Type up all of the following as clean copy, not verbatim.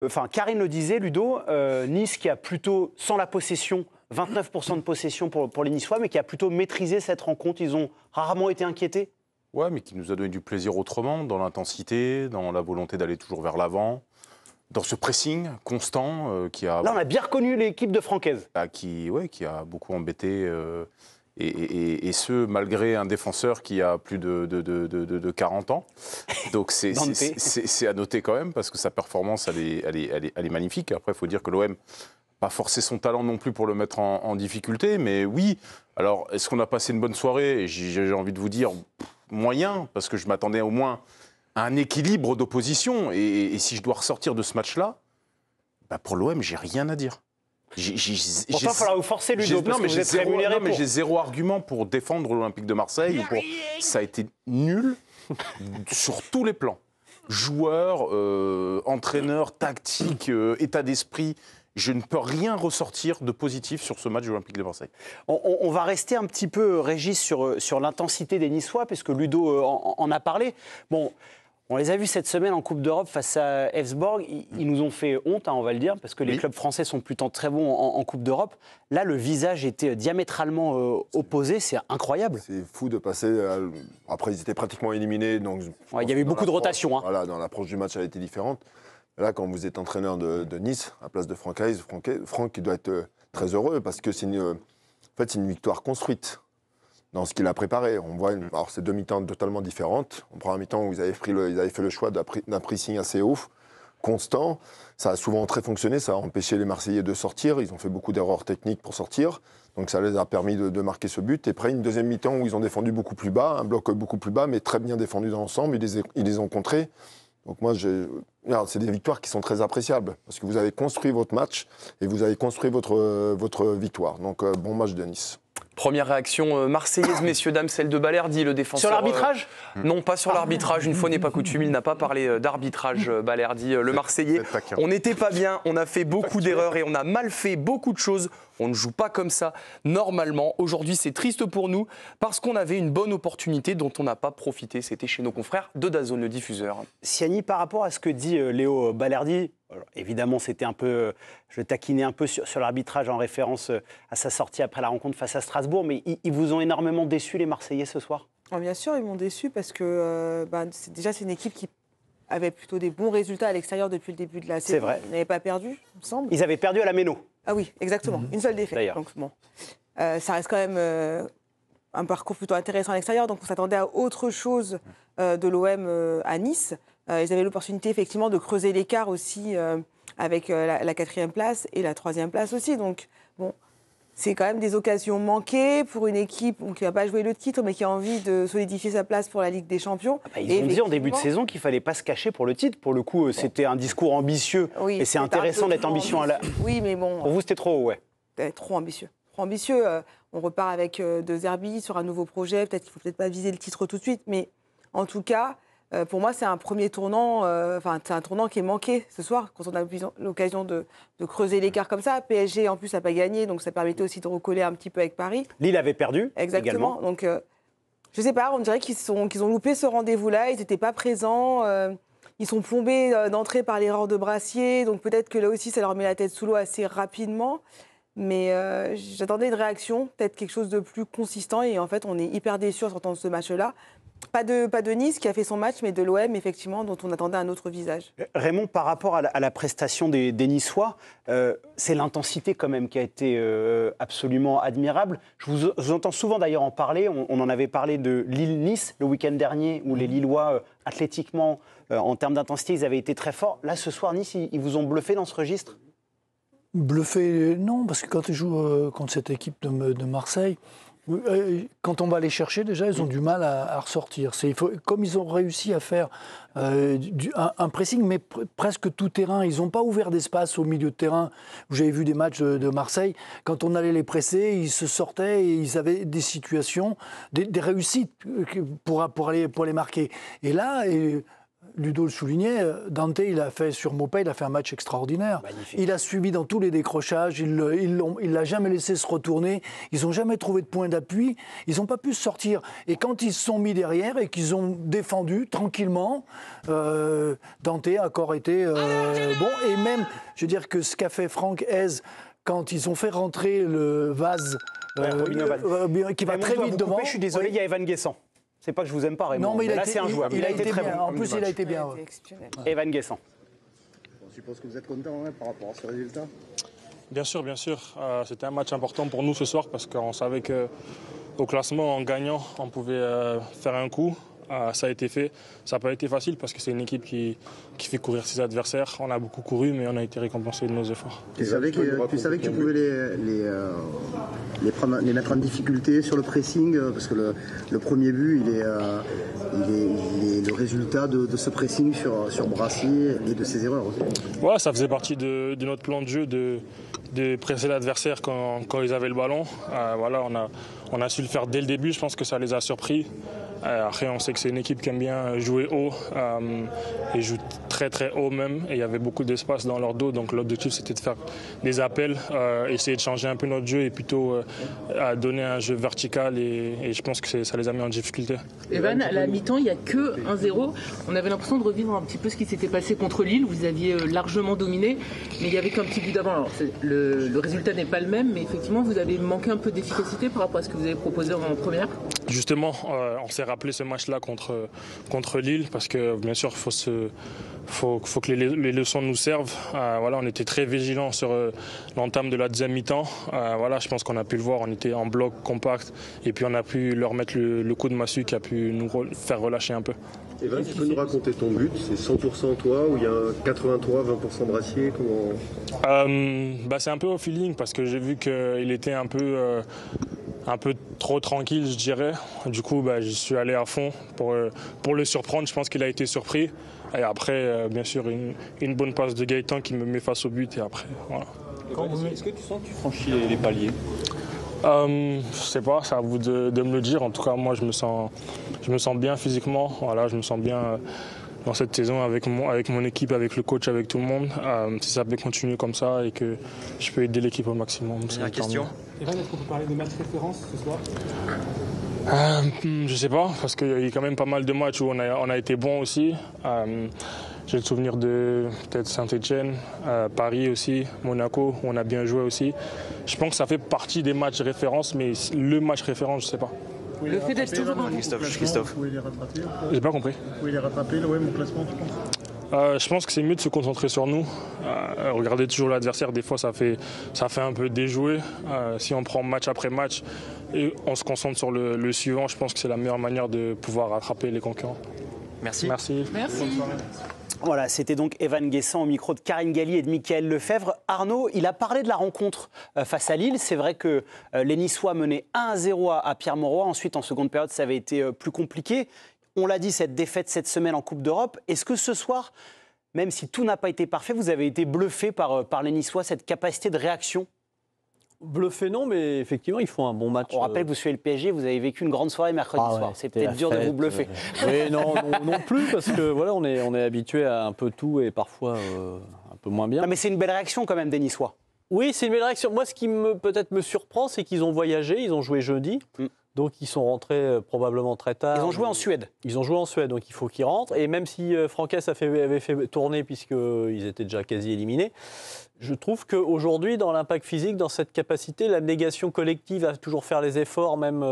enfin Karine le disait, Ludo, Nice qui a plutôt, sans la possession, 29% de possession pour les Niçois, mais qui a plutôt maîtrisé cette rencontre. Ils ont rarement été inquiétés. Ouais, mais qui nous a donné du plaisir autrement, dans l'intensité, dans la volonté d'aller toujours vers l'avant, dans ce pressing constant qui a... Là, on a bien reconnu l'équipe de Francaise. Qui a beaucoup embêté, et ce, malgré un défenseur qui a plus de 40 ans. Donc c'est à noter quand même, parce que sa performance, elle est magnifique. Après, il faut dire que l'OM... pas forcer son talent non plus pour le mettre en difficulté, mais oui. Alors, est-ce qu'on a passé une bonne soirée? J'ai envie de vous dire moyen, parce que je m'attendais au moins à un équilibre d'opposition. Et si je dois ressortir de ce match-là, bah pour l'OM, j'ai rien à dire. Pourtant, il faudra vous forcer, Ludo, parce que vous êtes rémunéré pour... mais j'ai zéro argument pour défendre l'Olympique de Marseille. Ça a été nul sur tous les plans. Joueurs, entraîneurs, tactique, état d'esprit... Je ne peux rien ressortir de positif sur ce match de l'Olympique de Marseille. On va rester un petit peu, Régis, sur l'intensité des Niçois, puisque Ludo en a parlé. Bon, on les a vus cette semaine en Coupe d'Europe face à Elfsborg. Ils nous ont fait honte, on va le dire, parce que les clubs français sont plutôt très bons en Coupe d'Europe. Là, le visage était diamétralement opposé. C'est incroyable. C'est fou de passer... Après, ils étaient pratiquement éliminés. Donc il y avait beaucoup de rotation. Hein. Voilà, dans l'approche du match, elle a été différente. Là, quand vous êtes entraîneur de Nice, à la place de Francaise, Franck doit être très heureux parce que c'est une victoire construite dans ce qu'il a préparé. On voit, alors c'est deux mi-temps totalement différentes. On prend un mi-temps où ils avaient fait le choix d'un pressing assez haut, constant. Ça a souvent très fonctionné, ça a empêché les Marseillais de sortir. Ils ont fait beaucoup d'erreurs techniques pour sortir. Donc ça les a permis de marquer ce but. Et après, une deuxième mi-temps où ils ont défendu beaucoup plus bas, un bloc beaucoup plus bas, mais très bien défendu dans l'ensemble. Ils les ont contrés. Donc moi, c'est des victoires qui sont très appréciables, parce que vous avez construit votre match et vous avez construit votre victoire. Donc bon match de Nice. Première réaction marseillaise, messieurs, dames, celle de Balerdi, le défenseur. Sur l'arbitrage Non, pas sur l'arbitrage. Une fois n'est pas coutume, il n'a pas parlé d'arbitrage, Balerdi, le Marseillais. On n'était pas bien, on a fait beaucoup d'erreurs et on a mal fait beaucoup de choses. On ne joue pas comme ça normalement. Aujourd'hui, c'est triste pour nous parce qu'on avait une bonne opportunité dont on n'a pas profité. C'était chez nos confrères de DAZN, le diffuseur. Siani, par rapport à ce que dit Léo Balerdi, alors, évidemment, c'était un peu, je taquinais un peu sur l'arbitrage en référence à sa sortie après la rencontre face à Strasbourg, mais ils vous ont énormément déçu, les Marseillais, ce soir? Bien sûr, ils m'ont déçu parce que c'est une équipe qui avait plutôt des bons résultats à l'extérieur depuis le début de la saison. C'est vrai. Ils n'avaient pas perdu, il me semble. Ils avaient perdu à la Méno. Ah oui, exactement. Une seule défaite. D'ailleurs. Donc, bon. Ça reste quand même un parcours plutôt intéressant à l'extérieur. Donc on s'attendait à autre chose de l'OM à Nice. Ils avaient l'opportunité effectivement de creuser l'écart aussi avec la 4e place et la 3e place aussi. Donc bon, c'est quand même des occasions manquées pour une équipe qui n'a pas joué le titre, mais qui a envie de solidifier sa place pour la Ligue des Champions. Ils ont dit en début de saison qu'il ne fallait pas se cacher pour le titre. Pour le coup, c'était un discours ambitieux. Oui, et c'est intéressant d'être ambitieux. Oui, mais bon... Pour vous, c'était trop haut, ouais. Trop ambitieux. Trop ambitieux. On repart avec De Zerbi sur un nouveau projet. Peut-être qu'il ne faut peut-être pas viser le titre tout de suite, mais en tout cas... pour moi, c'est un premier tournant, c'est un tournant qui est manqué ce soir, quand on a l'occasion de creuser l'écart comme ça. PSG, en plus, n'a pas gagné, donc ça permettait aussi de recoller un petit peu avec Paris. Lille avait perdu. Exactement. Également. Donc, je ne sais pas, on dirait qu'ils ont loupé ce rendez-vous-là, ils n'étaient pas présents, ils sont plombés d'entrée par l'erreur de Brassier, donc peut-être que là aussi, ça leur met la tête sous l'eau assez rapidement. Mais j'attendais une réaction, peut-être quelque chose de plus consistant, et en fait, on est hyper déçus en sortant de ce match-là. Pas de Nice qui a fait son match, mais de l'OM, effectivement, dont on attendait un autre visage. Raymond, par rapport à la prestation des Niçois, c'est l'intensité quand même qui a été absolument admirable. Je vous entends souvent d'ailleurs en parler. On en avait parlé de Lille-Nice le week-end dernier, où les Lillois, athlétiquement, en termes d'intensité, ils avaient été très forts. Là, ce soir, Nice, ils vous ont bluffé dans ce registre? Bluffé, non, parce que quand ils jouent contre cette équipe de Marseille... Quand on va les chercher, déjà, ils ont du mal à ressortir. Comme ils ont réussi à faire un pressing, mais presque tout terrain, ils n'ont pas ouvert d'espace au milieu de terrain. J'avais vu des matchs de Marseille, quand on allait les presser, ils se sortaient et ils avaient des situations, des réussites pour les marquer. Et là... Ludo le soulignait, Dante, il a fait sur Mopé, il a fait un match extraordinaire. Magnifique. Il a suivi dans tous les décrochages, il l'a jamais laissé se retourner, ils n'ont jamais trouvé de point d'appui, ils n'ont pas pu se sortir. Et quand ils se sont mis derrière et qu'ils ont défendu tranquillement, Dante a encore été bon. Et même, je veux dire que ce qu'a fait Franck Hez, quand ils ont fait rentrer le Vaz, qui va très vite devant. Je suis désolé, il y a Evan Guessant. C'est pas que je vous aime pas, Raymond. Non, mais là, c'est injouable. Il a été très bon. En plus, il a été bien. Evan Guessant. Je suppose que vous êtes content par rapport à ce résultat. Bien sûr, bien sûr. C'était un match important pour nous ce soir parce qu'on savait qu'au classement, en gagnant, on pouvait faire un coup. Ça a été fait. Ça n'a pas été facile parce que c'est une équipe qui fait courir ses adversaires. On a beaucoup couru, mais on a été récompensé de nos efforts. Tu savais que tu pouvais les mettre en difficulté sur le pressing parce que le premier but, il est le résultat de ce pressing sur Brassier et de ses erreurs aussi. Ouais, ça faisait partie de notre plan de jeu de presser l'adversaire quand ils avaient le ballon. Voilà, on a su le faire dès le début. Je pense que ça les a surpris. Après, on sait que c'est une équipe qui aime bien jouer haut et joue très très haut même. Et il y avait beaucoup d'espace dans leur dos. Donc l'objectif, c'était de faire des appels, essayer de changer un peu notre jeu et plutôt donner un jeu vertical. Et je pense que ça les a mis en difficulté. Evan, à la mi-temps, il n'y a que 1-0. On avait l'impression de revivre un petit peu ce qui s'était passé contre Lille. Vous aviez largement dominé, mais il y avait qu'un petit but d'avant. Alors, le résultat n'est pas le même, mais effectivement, vous avez manqué un peu d'efficacité par rapport à ce que vous avez proposé en première. Justement, on s'est rappelé ce match-là contre Lille parce que bien sûr, faut que les leçons nous servent. Voilà, on était très vigilants sur l'entame de la deuxième mi-temps. Voilà, je pense qu'on a pu le voir, on était en bloc compact et puis on a pu leur mettre le coup de massue qui a pu nous faire relâcher un peu. Evan, tu peux nous raconter ton but? C'est 100% toi ou il y a 83, 20% Brassier? C'est un peu au feeling parce que j'ai vu qu'il était un peu trop tranquille, je dirais. Du coup, j'y suis allé à fond pour le surprendre. Je pense qu'il a été surpris. Et après, bien sûr, une bonne passe de Gaëtan qui me met face au but. Et après, voilà. Est-ce que tu sens que tu franchis les paliers? Je sais pas, c'est à vous de me le dire. En tout cas, moi, je me sens bien physiquement. Voilà, je me sens bien dans cette saison avec mon équipe, avec le coach, avec tout le monde. Si ça peut continuer comme ça et que je peux aider l'équipe au maximum. Dernière question. Evan, est-ce qu'on peut parler de match référence ce soir? Je sais pas, parce qu'il y a quand même pas mal de matchs où on a été bon aussi. J'ai le souvenir de peut-être Saint-Etienne, Paris aussi, Monaco, où on a bien joué aussi. Je pense que ça fait partie des matchs références, mais le match référence, je sais pas. Le fait d'être toujours en Christophe. Vous pouvez les rattraper? J'ai pas compris. Vous pouvez les rattraper, l'OM au classement, tu penses? Je pense que c'est mieux de se concentrer sur nous. Regarder toujours l'adversaire, des fois ça fait un peu déjouer. Si on prend match après match et on se concentre sur le suivant, je pense que c'est la meilleure manière de pouvoir rattraper les concurrents. Merci. Merci. Voilà, c'était donc Evan Guessant au micro de Karine Galli et de Mickaël Lefebvre. Arnaud, il a parlé de la rencontre face à Lille. C'est vrai que les Niçois menaient 1-0 à Pierre-Mauroy. Ensuite, en seconde période, ça avait été plus compliqué. On l'a dit, cette défaite cette semaine en Coupe d'Europe. Est-ce que ce soir, même si tout n'a pas été parfait, vous avez été bluffé par les Niçois, cette capacité de réaction? Bluffé non, mais effectivement, ils font un bon match. On rappelle que vous suivez le PSG, vous avez vécu une grande soirée mercredi soir. C'est peut-être dur de vous bluffer. Oui, non plus, parce que voilà, on est habitué à un peu tout et parfois un peu moins bien. Non, mais c'est une belle réaction quand même des Niçois. Oui, c'est une belle réaction. Moi, ce qui peut-être me surprend, c'est qu'ils ont voyagé, ils ont joué jeudi. Donc ils sont rentrés probablement très tard. Ils ont joué en Suède. Ils ont joué en Suède, donc il faut qu'ils rentrent. Et même si Franquès avait fait tourner puisqu'ils étaient déjà quasi éliminés, je trouve qu'aujourd'hui, dans l'impact physique, dans cette capacité, l'abnégation collective à toujours faire les efforts, même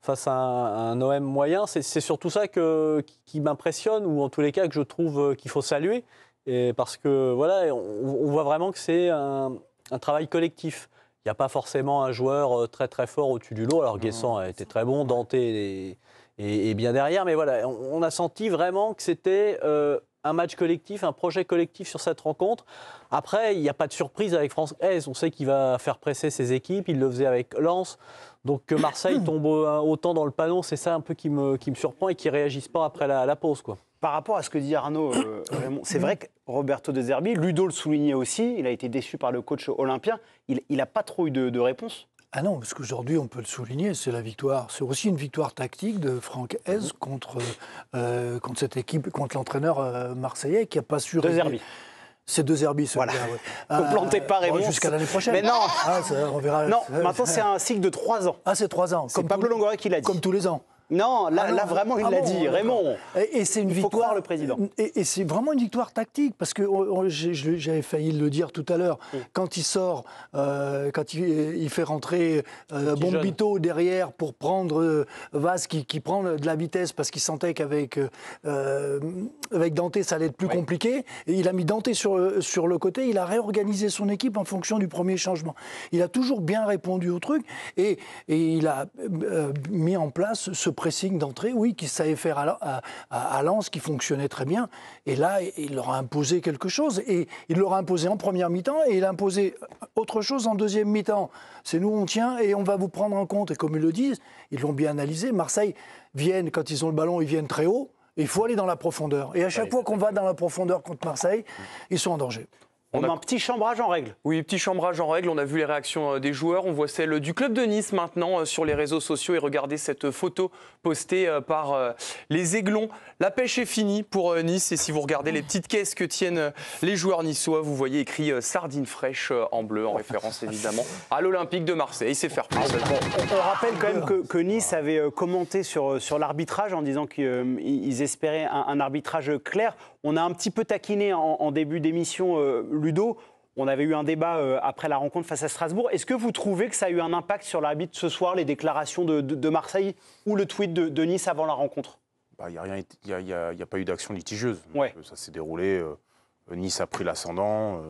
face à un OM moyen, c'est surtout ça qui m'impressionne, ou en tous les cas que je trouve qu'il faut saluer. Et parce que voilà, on voit vraiment que c'est un travail collectif. Il n'y a pas forcément un joueur très très fort au-dessus du lot. Alors Guessant a été très bon, Dante est bien derrière. Mais voilà, on a senti vraiment que c'était un match collectif, un projet collectif sur cette rencontre. Après, il n'y a pas de surprise avec Franck Hez. On sait qu'il va faire presser ses équipes. Il le faisait avec Lens. Donc que Marseille tombe autant dans le panneau, c'est ça un peu qui me surprend et qui ne réagissent pas après la pause, quoi. Par rapport à ce que dit Arnaud, Raymond, c'est vrai que Roberto De Zerbi, Ludo le soulignait aussi, il a été déçu par le coach olympien, il n'a pas trop eu de réponse. Ah non, parce qu'aujourd'hui, on peut le souligner, c'est la victoire. C'est aussi une victoire tactique de Francaise contre cette équipe, contre l'entraîneur marseillais qui n'a pas su... 2 Zerbi. C'est 2 Zerbi, voilà. Ne plantez pas Raymond. Jusqu'à l'année prochaine. Mais non, on verra. Non, maintenant c'est un cycle de 3 ans. Ah, c'est 3 ans. C'est Pablo Longoria qui l'a dit. Comme tous les ans. Non, là vraiment, il l'a dit. Raymond, et c'est une il faut victoire, croire le président. Et c'est vraiment une victoire tactique, parce que j'avais failli le dire tout à l'heure. Quand il sort, quand il fait rentrer Bombito derrière pour prendre Vaz, qui prend de la vitesse, parce qu'il sentait qu'avec Dante, ça allait être plus compliqué. Et il a mis Dante sur le côté, il a réorganisé son équipe en fonction du premier changement. Il a toujours bien répondu au truc, et il a mis en place ce pressing d'entrée, qu'il savait faire à Lens, qui fonctionnait très bien. Et là, il leur a imposé quelque chose. Et il leur a imposé en première mi-temps, et il a imposé autre chose en deuxième mi-temps. C'est nous, on tient, et on va vous prendre en compte. Et comme ils le disent, ils l'ont bien analysé. Marseille viennent, quand ils ont le ballon, ils viennent très haut. Et il faut aller dans la profondeur. Et à chaque fois qu'on va dans la profondeur contre Marseille, ils sont en danger. On a un petit chambrage en règle. Oui, petit chambrage en règle. On a vu les réactions des joueurs. On voit celle du club de Nice maintenant sur les réseaux sociaux. Et regardez cette photo postée par les Aiglons. La pêche est finie pour Nice. Et si vous regardez les petites caisses que tiennent les joueurs niçois, vous voyez écrit sardines fraîches en bleu, en référence évidemment à l'Olympique de Marseille. C'est fair play. On rappelle quand même que Nice avait commenté sur l'arbitrage en disant qu'ils espéraient un arbitrage clair. On a un petit peu taquiné en début d'émission, Ludo. On avait eu un débat après la rencontre face à Strasbourg. Est-ce que vous trouvez que ça a eu un impact sur l'arbitre ce soir, les déclarations de Marseille ou le tweet de Nice avant la rencontre ? Il n'y a pas eu d'action litigieuse. Ouais. Ça s'est déroulé. Nice a pris l'ascendant.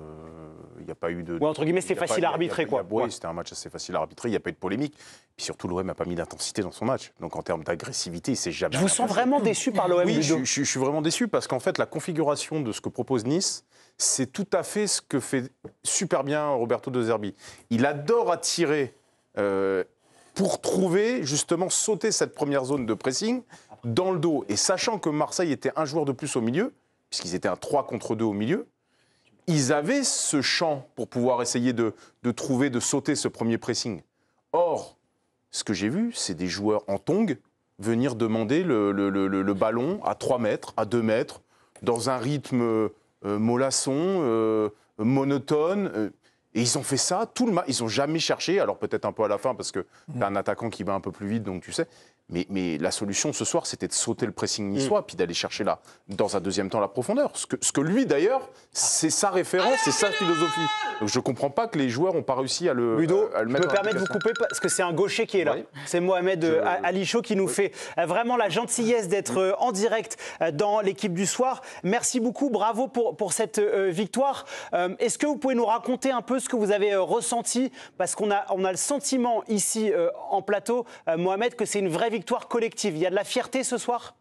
Il n'y a pas eu de. Ouais, entre guillemets, c'était facile à arbitrer, quoi. Oui, c'était un match assez facile à arbitrer. Il n'y a pas eu de polémique. Puis surtout, l'OM n'a pas mis d'intensité dans son match. Donc en termes d'agressivité, il ne s'est jamais. Je vous sens vraiment déçu par l'OM. Oui, je suis vraiment déçu parce qu'en fait, la configuration de ce que propose Nice, c'est tout à fait ce que fait super bien Roberto De Zerbi. Il adore attirer pour trouver, justement, sauter cette première zone de pressing dans le dos. Et sachant que Marseille était un joueur de plus au milieu, puisqu'ils étaient un 3 contre 2 au milieu, ils avaient ce champ pour pouvoir essayer de trouver, de sauter ce premier pressing. Or, ce que j'ai vu, c'est des joueurs en tongs venir demander le ballon à 3 mètres, à 2 mètres, dans un rythme mollasson, monotone. Et ils ont fait ça tout le match. Ils n'ont jamais cherché, alors peut-être un peu à la fin, parce que tu as un attaquant qui va un peu plus vite, donc tu sais. Mais la solution ce soir, c'était de sauter le pressing niçois, puis d'aller chercher là, dans un deuxième temps, la profondeur. Ce que lui, d'ailleurs, c'est sa référence, c'est sa philosophie. Donc je ne comprends pas que les joueurs n'ont pas réussi à le Ludo, à le mettre. je me permets de vous couper parce que c'est un gaucher qui est là. Oui. C'est Mohamed Alicho qui nous fait vraiment la gentillesse d'être en direct dans l'équipe du soir. Merci beaucoup, bravo pour cette victoire. Est-ce que vous pouvez nous raconter un peu ce que vous avez ressenti? Parce qu'on a le sentiment ici en plateau, Mohamed, que c'est une vraie victoire collective. Il y a de la fierté ce soir?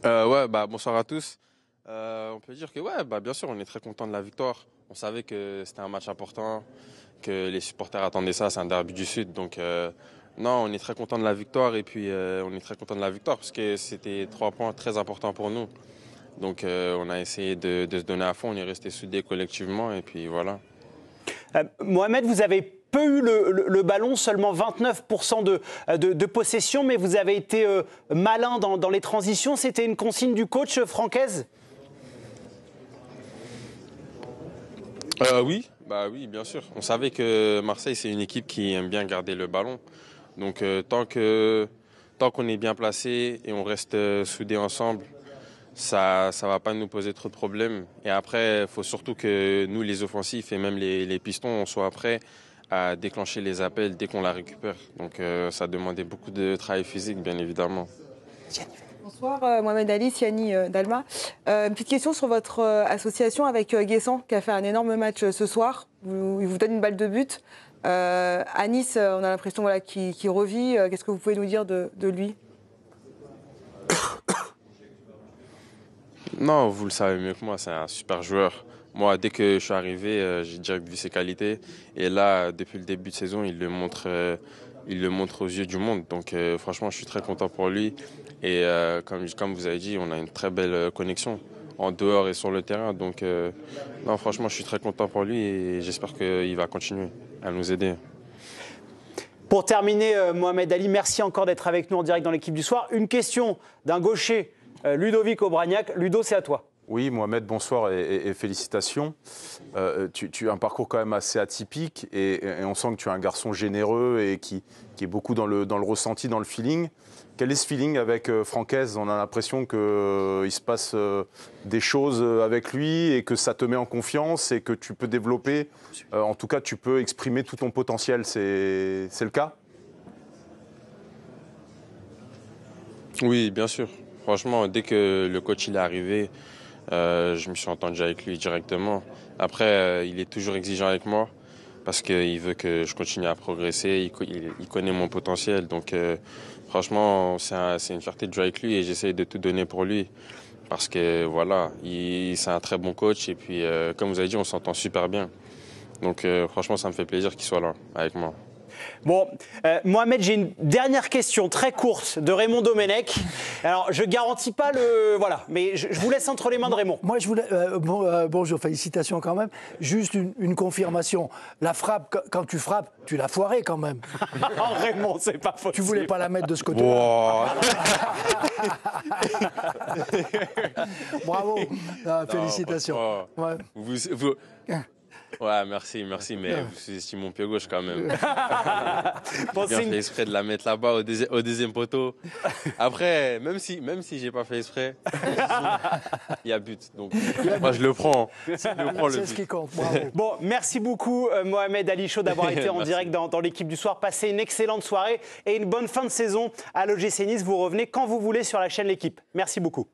Bonsoir à tous. On peut dire que bien sûr, on est très content de la victoire. On savait que c'était un match important, que les supporters attendaient ça, c'est un derby du Sud. Donc non, on est très content de la victoire et puis on est très content de la victoire parce que c'était 3 points très importants pour nous. Donc on a essayé de se donner à fond, on est resté soudés collectivement et puis voilà. Mohamed, vous avez peu eu le ballon, seulement 29% de possession, mais vous avez été malin dans les transitions. C'était une consigne du coach Francaise? Oui, bien sûr. On savait que Marseille, c'est une équipe qui aime bien garder le ballon. Donc tant qu'on est bien placé et on reste soudés ensemble, ça va pas nous poser trop de problèmes. Et après, il faut surtout que nous, les offensifs et même les pistons, on soit prêts à déclencher les appels dès qu'on la récupère. Donc ça demandait beaucoup de travail physique, bien évidemment. Bonsoir Mohamed Ali, Siani Dalma. Une petite question sur votre association avec Guessant, qui a fait un énorme match ce soir. Il vous donne une balle de but. À Nice, on a l'impression qu'il revit. Qu'est-ce que vous pouvez nous dire de lui? Non, vous le savez mieux que moi, c'est un super joueur. Moi, dès que je suis arrivé, j'ai direct vu ses qualités. Et là, depuis le début de saison, il le montre aux yeux du monde. Donc franchement, je suis très content pour lui. Et comme vous avez dit, on a une très belle connexion. en dehors et sur le terrain. Donc, non, franchement, je suis très content pour lui et j'espère qu'il va continuer à nous aider. Pour terminer, Mohamed Ali, merci encore d'être avec nous en direct dans l'équipe du soir. Une question d'un gaucher, Ludovic Obraniak. Ludo, c'est à toi. Oui, Mohamed, bonsoir et félicitations. Tu as un parcours quand même assez atypique et on sent que tu es un garçon généreux et qui est beaucoup dans le ressenti, dans le feeling. Quel est ce feeling avec Francaise? On a l'impression qu'il se passe des choses avec lui et que ça te met en confiance et que tu peux développer, en tout cas tu peux exprimer tout ton potentiel. C'est le cas? Oui, bien sûr. Franchement, dès que le coach il est arrivé, je me suis entendu avec lui directement. Après, il est toujours exigeant avec moi parce qu'il veut que je continue à progresser. Il connaît mon potentiel. Donc, franchement, c'est une fierté de jouer avec lui et j'essaye de tout donner pour lui. Parce que, voilà, c'est un très bon coach. Et puis, comme vous avez dit, on s'entend super bien. Donc, franchement, ça me fait plaisir qu'il soit là avec moi. Bon, Mohamed, j'ai une dernière question très courte de Raymond Domenech. Alors, je ne garantis pas le... Voilà, mais je vous laisse entre les mains de Raymond. Moi, je voulais... bonjour, félicitations quand même. Juste une confirmation. La frappe, quand tu frappes, tu l'as foirée quand même. Oh, Raymond, c'est pas possible. Tu voulais pas la mettre de ce côté-là. Bravo. Félicitations. Ouais. Ouais, merci, mais vous sous-estimez mon pied gauche quand même. J'ai bien fait exprès de la mettre là-bas au deuxième poteau. Après, même si j'ai pas fait exprès, il y a but. Donc, moi, je le prends. C'est ce qui compte. Bravo. Bon, merci beaucoup, Mohamed Ali Chaud, d'avoir été en direct dans l'équipe du soir. Passez une excellente soirée et une bonne fin de saison à l'OGC Nice. Vous revenez quand vous voulez sur la chaîne L'Équipe. Merci beaucoup.